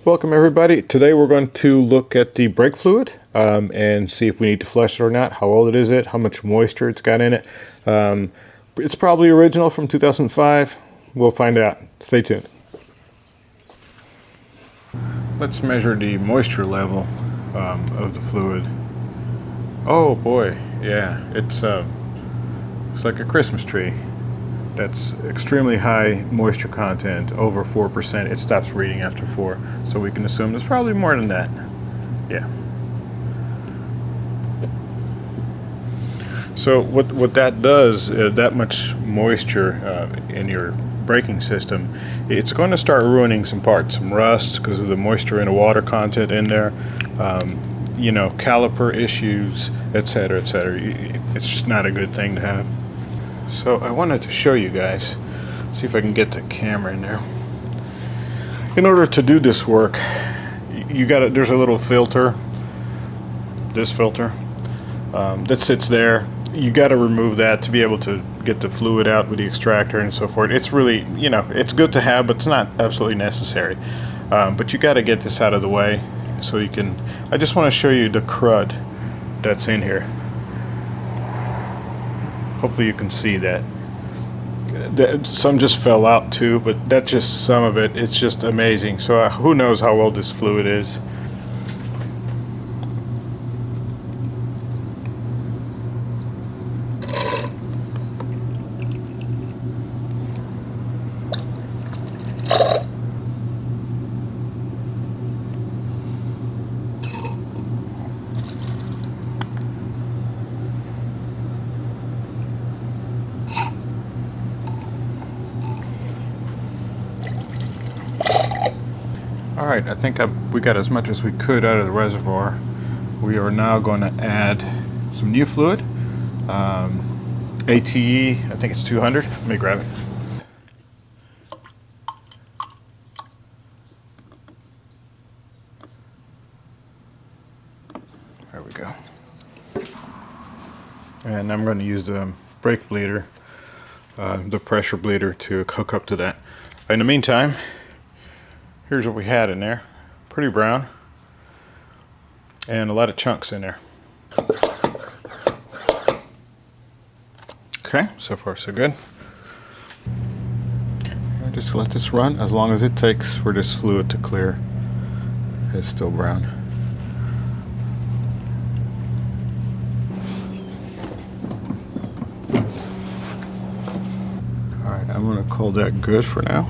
Welcome everybody. Today we're going to look at the brake fluid and see if we need to flush it or not, how old is it, how much moisture it's got in it. It's probably original from 2005. We'll find out. Stay tuned. Let's measure the moisture level of the fluid. Oh boy, yeah, it's like a Christmas tree. That's extremely high moisture content, over 4%. It stops reading after 4, so we can assume there's probably more than that. Yeah. So what that does, that much moisture in your braking system, it's going to start ruining some parts, some rust because of the moisture and the water content in there. You know, caliper issues, etc., etc. It's just not a good thing to have. So I wanted to show you guys, see if I can get the camera in there. In order to do this work, there's a little filter, this filter, that sits there. You got to remove that to be able to get the fluid out with the extractor and so forth. It's really, you know, it's good to have, but it's not absolutely necessary. But you got to get this out of the way so you can, I just want to show you the crud that's in here. Hopefully you can see that. Some just fell out too, but that's just some of it. It's just amazing. So who knows how old this fluid is. Alright, I think we got as much as we could out of the reservoir. We are now going to add some new fluid. ATE, I think it's 200. Let me grab it. There we go. And I'm going to use the brake bleeder, the pressure bleeder, to hook up to that. In the meantime, here's what we had in there. Pretty brown. And a lot of chunks in there. Okay, so far so good. Just let this run as long as it takes for this fluid to clear. It's still brown. Alright, I'm going to call that good for now.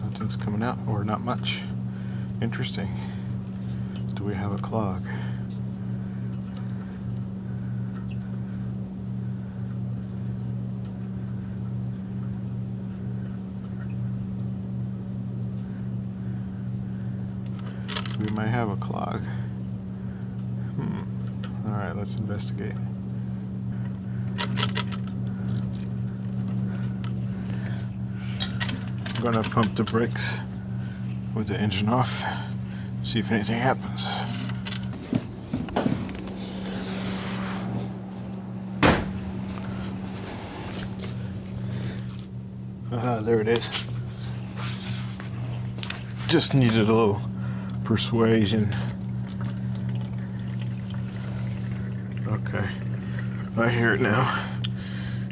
Nothing's coming out, or not much. Interesting. Do we have a clog? We might have a clog. Alright, let's investigate. I'm gonna pump the brakes with the engine off, see if anything happens. There it is. Just needed a little persuasion. Okay, I hear it now.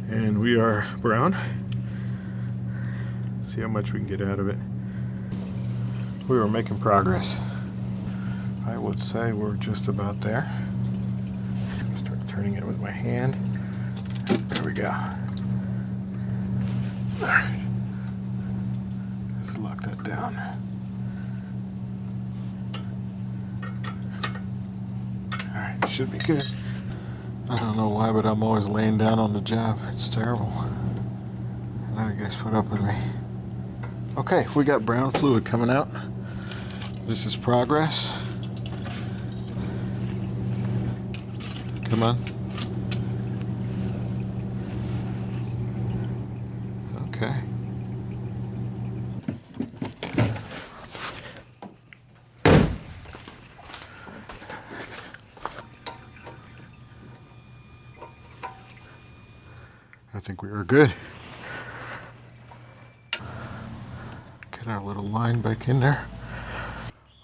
And we are brown. See how much we can get out of it. We were making progress. I would say we're just about there. Start turning it with my hand. There we go. All right. Let's lock that down. All right, should be good. I don't know why, but I'm always laying down on the job. It's terrible. And I guess put up with me. Okay, we got brown fluid coming out. This is progress. Come on. Okay. I think we are good. Get our little line back in there.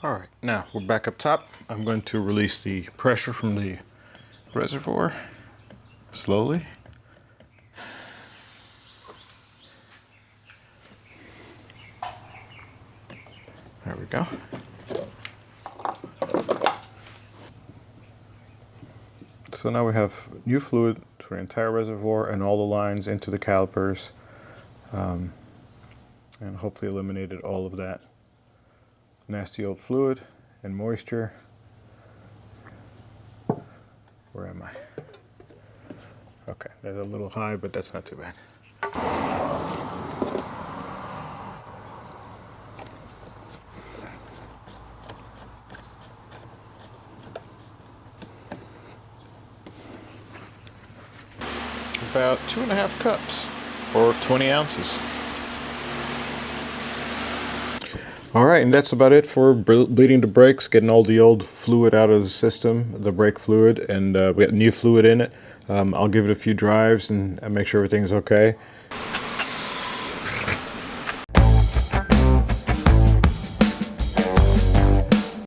All right, now we're back up top. I'm going to release the pressure from the reservoir slowly. There we go. So now we have new fluid for the entire reservoir and all the lines into the calipers, and hopefully eliminated all of that nasty old fluid and moisture. Where am I? Okay, that's a little high, but that's not too bad. About 2.5 cups, or 20 ounces. All right, and that's about it for bleeding the brakes, getting all the old fluid out of the system, the brake fluid, and we got new fluid in it. I'll give it a few drives and make sure everything's okay.